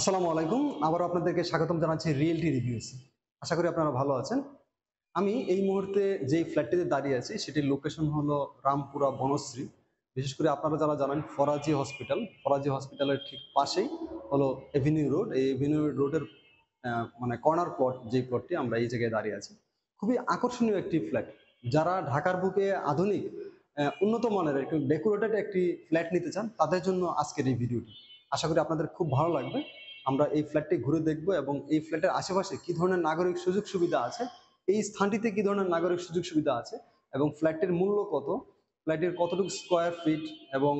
আসসালামু আলাইকুম। আবারও আপনাদেরকে স্বাগতম জানাচ্ছি রিয়েলটি রিভিউস। আশা করি আপনারা ভালো আছেন। আমি এই মুহূর্তে যেই ফ্ল্যাটটিতে দাঁড়িয়ে আছি সেটির লোকেশন হলো রামপুরা বনশ্রী। বিশেষ করে আপনারা যারা জানেন ফরাজি হসপিটালের ঠিক পাশেই হলো এভিনিউ রোড। এই এভিনিউ রোডের মানে কর্নার প্লট যেই প্লটটি আমরা এই জায়গায় দাঁড়িয়ে আছি। খুবই আকর্ষণীয় একটি ফ্ল্যাট। যারা ঢাকার বুকে আধুনিক উন্নত মানের একটু ডেকোরেটেড একটি ফ্ল্যাট নিতে চান তাদের জন্য আজকের এই ভিডিওটি। আশা করি আপনাদের খুব ভালো লাগবে। আমরা এই ফ্ল্যাটটি ঘুরে দেখব এবং এই ফ্ল্যাটের আশেপাশে কি ধরনের নাগরিক সুযোগ সুবিধা আছে, এই স্থানটিতে কি ধরনের নাগরিক সুযোগ সুবিধা আছে এবং ফ্ল্যাটটির মূল্য কত, ফ্ল্যাটের কতটুকু স্কোয়ার ফিট এবং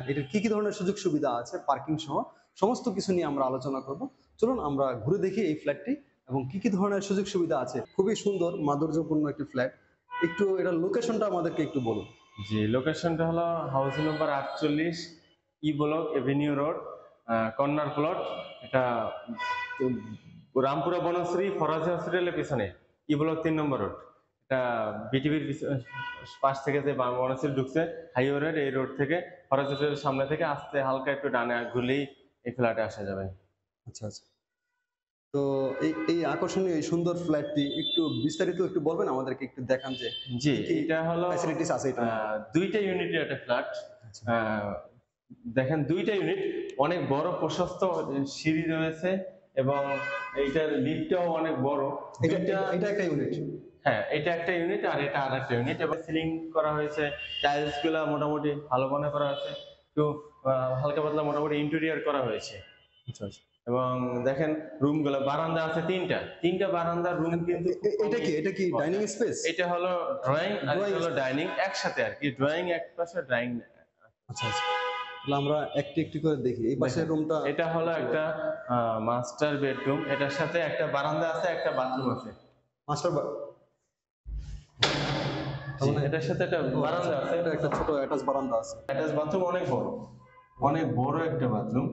এটার কি কি ধরনের সুযোগ সুবিধা আছে পার্কিং সহ সমস্ত কিছু নিয়ে আমরা আলোচনা করব। চলুন আমরা ঘুরে দেখি এই ফ্ল্যাটটি এবং কি কি ধরনের সুযোগ সুবিধা আছে। খুবই সুন্দর মাধুর্যপূর্ণ একটি ফ্ল্যাট। একটু এটার লোকেশনটা আমাদেরকে একটু বলুন। জি, লোকেশনটা হলো হাউস নম্বর 48, E block, Avenue road, corner plot. এটা রামপুরা বনশ্রী ফরাজি হসপিটালের পিছনে, ই ব্লক 3 নম্বর রোড। এটা বিটিভির পাশ থেকে যে বনশ্রী ঢুকছে হাইওয়ে রোড, এই রোড থেকে ফরাজি হসপিটালের সামনে থেকে আসতে হালকা একটু ডানে ঘুরলেই এই ফ্ল্যাটে আসা যাবে। আচ্ছা আচ্ছা। তো এই এই আকর্ষণীয় এই সুন্দর ফ্ল্যাটটি একটু বিস্তারিত একটু বলবেন আমাদেরকে, একটু দেখান যে জি, কি এটা হলো ফ্যাসিলিটিস আছে এটা। 2টা ইউনিটের একটা ফ্ল্যাট। দেখেন 2টা ইউনিট, অনেক বড় প্রশস্ত সিঁড়ি রয়েছে এবং এইটার লিফটটাও অনেক বড়। এটা একটা ইউনিট। হ্যাঁ, এটা একটা ইউনিট আর এটা আরেকটা ইউনিট। এবং সিলিং করা হয়েছে, টাইলস গুলা মোটামুটি ভালো মনে করা হয়েছে, একটু হালকা পাতলা মোটামুটি ইন্টেরিয়র করা হয়েছে। আচ্ছা আচ্ছা। এবং দেখেন রুমগুলো, বারান্দা আছে তিনটা বারান্দার রুম কিন্তু এটা কি ডাইনিং স্পেস? এটা হলো ড্রয়িং আর এটা হলো ডাইনিং একসাথে আর কি। ড্রয়িং এক পাশে, ডাইনিং। আচ্ছা আচ্ছা। তাহলে আমরা একটি একটি করে দেখি। এই পাশের রুমটা এটা হলো একটা মাস্টার বেডরুম, এটার সাথে একটা বারান্দা আছে, একটা বাথরুম আছে। মাস্টার এটার সাথে একটা বারান্দা আছে, এটা একটা ছোট অ্যাটাচ বারান্দা আছে। অ্যাটাচ বাথরুম, অনেক বড় একটা বাথরুম।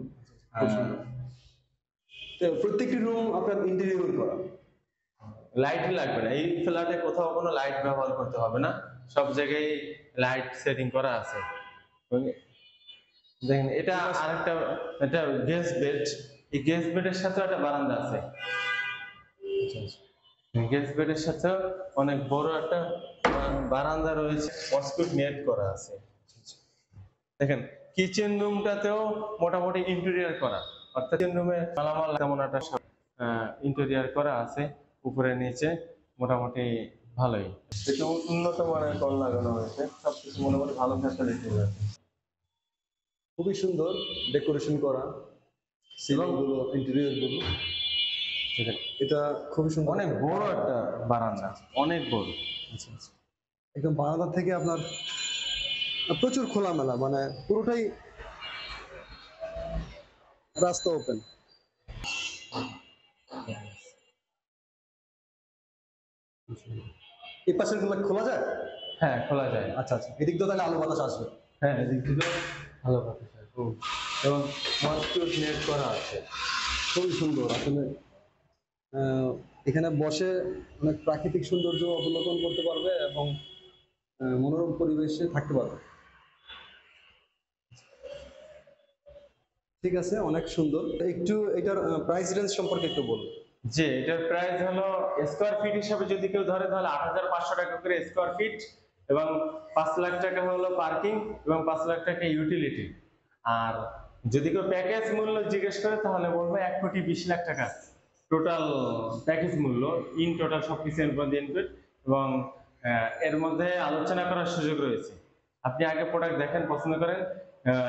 তো প্রত্যেকটি রুম আপনার ইন্টেরিয়র করা। লাইট লাগবে না এই ফ্ল্যাটে, কোথাও কোনো লাইট ব্যবহার করতে হবে না, সব জায়গায় লাইট সেটিং করা আছে। দেখেন এটা আরেকটা, এটা গেস্ট বেড। এই গেস্ট বেডের সাথে একটা বারান্দা আছে। গেস্ট বেডের সাথে অনেক বড় একটা বারান্দা রয়েছে, মসকিউট নেট করা আছে। দেখেন কিচেন রুমটাতেও মোটামুটি ইন্টেরিয়র করা, অর্থাৎ কিচেন রুমে মালামাল তেমন একটা ইন্টেরিয়র করা আছে, উপরে নিচে মোটামুটি ভালোই। একটু উন্নত মানের কল লাগানো হয়েছে, সবকিছু মোটামুটি ভালো ফ্যাসিলিটি রয়েছে। খুবই সুন্দর ডেকোরেশন করা, সিলিং গুলো, ইন্টেরিয়র গুলো। এটা খুবই সুন্দর, অনেক বড় একটা বারান্দা, অনেক বড়। আচ্ছা আচ্ছা। একদম বারান্দা থেকে আপনার প্রচুর খোলামেলা, মানে পুরোটাই রাস্তা ওপেন। এই পাশের গুলো খোলা যায়? হ্যাঁ, খোলা যায়। আচ্ছা আচ্ছা। এদিক দিয়ে তাহলে আলো বাতাস আসবে? হ্যাঁ, এদিক থেকে ভালো বাতাস আসবে এবং মসকিউট নেট করা আছে। খুবই সুন্দর আসলে। এখানে বসে অনেক প্রাকৃতিক সৌন্দর্য অবলোকন করতে পারবে এবং মনোরম পরিবেশে থাকতে পারবে। ঠিক আছে, অনেক সুন্দর। একটু এটার প্রাইস রেঞ্জ সম্পর্কে একটু বলুন। যে এটার প্রাইস হলো স্কোয়ার ফিট হিসাবে যদি কেউ ধরে তাহলে ৮৫০০ টাকা করে স্কোয়ার ফিট, এবং ৫ লাখ টাকা হলো পার্কিং এবং ৫ লাখ টাকা ইউটিলিটি। আর যদি কেউ প্যাকেজ মূল্য জিজ্ঞেস করে তাহলে বলবো ১,২০,০০,০০০ টাকা টোটাল প্যাকেজ মূল্য, ইন টোটাল সবকিছু ইনক্লুড। এবং এর মধ্যে আলোচনা করার সুযোগ রয়েছে। আপনি আগে প্রোডাক্ট দেখেন, পছন্দ করেন,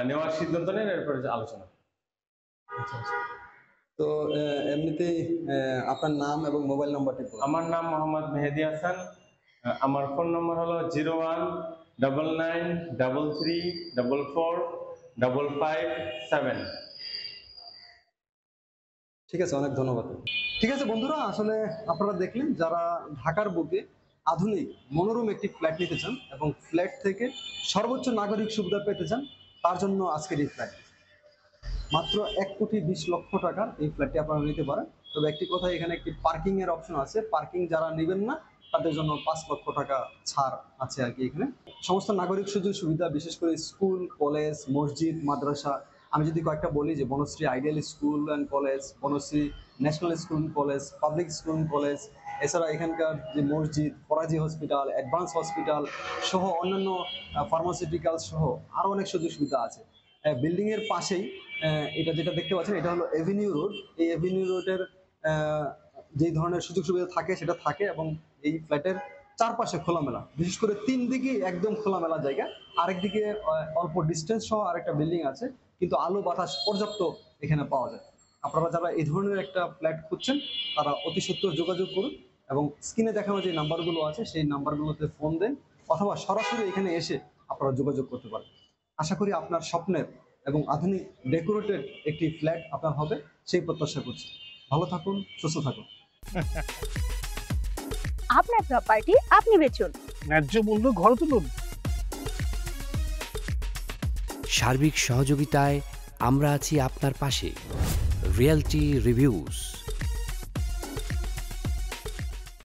নেওয়ার সিদ্ধান্ত নেন, এরপরে আলোচনা। আচ্ছা আচ্ছা। তো এমনিতেই আপনার নাম এবং মোবাইল নাম্বারটি বলুন। আমার নাম মোহাম্মদ মেহেদি হাসান। আমার ফোন নম্বর হলো 019933445557। ঠিক আছে, অনেক ধন্যবাদ। ঠিক আছে বন্ধুরা, আসলে আপনারা দেখলেন যারা ঢাকার বুকে আধুনিক মনোরম একটি ফ্ল্যাট নিতে চান এবং ফ্ল্যাট থেকে সর্বোচ্চ নাগরিক সুবিধা পেতে চান, তার জন্য আজকের এই ফ্ল্যাট। মাত্র ১,২০,০০,০০০ টাকার এই ফ্ল্যাটটি আপনারা নিতে পারেন। তবে একটি কথা, এখানে একটি পার্কিং এর অপশন আছে। পার্কিং যারা নেবেন না তাদের জন্য ৫ লক্ষ টাকা ছাড় আছে আর কি। এখানে সমস্ত নাগরিক সুযোগ সুবিধা, বিশেষ করে স্কুল, কলেজ, মসজিদ, মাদ্রাসা, আমি যদি কয়েকটা বলি যে Banasree ideal school and college, Banasree national school and college, public school and college, এছাড়া এখানকার যে মসজিদ, ফরাজি হসপিটাল, অ্যাডভান্স হসপিটাল সহ অন্যান্য ফার্মাসিউটিক্যাল সহ আরও অনেক সুযোগ সুবিধা আছে। বিল্ডিংয়ের পাশেই এটা যেটা দেখতে পাচ্ছেন এটা হলো এভিনিউ রোড। এই এভিনিউ রোডের যেই ধরনের সুযোগ সুবিধা থাকে সেটা থাকে, এবং এই ফ্ল্যাটের চারপাশে খোলামেলা, বিশেষ করে 3 দিকে একদম খোলামেলা জায়গা। আরেকদিকে অল্প ডিস্টেন্স সহ আরেকটা বিল্ডিং আছে, কিন্তু আলো বাতাস পর্যাপ্ত এখানে পাওয়া যায়। আপনারা যারা এই ধরনের একটা ফ্ল্যাট খুঁজছেন তারা অতি সত্বর যোগাযোগ করুন, এবং স্ক্রিনে দেখানো যে নাম্বারগুলো আছে সেই নাম্বারগুলোতে ফোন দেন, অথবা সরাসরি এখানে এসে আপনারা যোগাযোগ করতে পারেন। আশা করি আপনার স্বপ্নের এবং আধুনিক ডেকোরেটেড একটি ফ্ল্যাট আপনার হবে, সেই প্রত্যাশা করছি। ভালো থাকুন, সুস্থ থাকুন। আপনার প্রপার্টি আপনি বেচুন, ন্যায্য মূল্য ঘর তুলুন। সার্বিক সহযোগিতায় আমরা আছি আপনার পাশে। Realty reviews.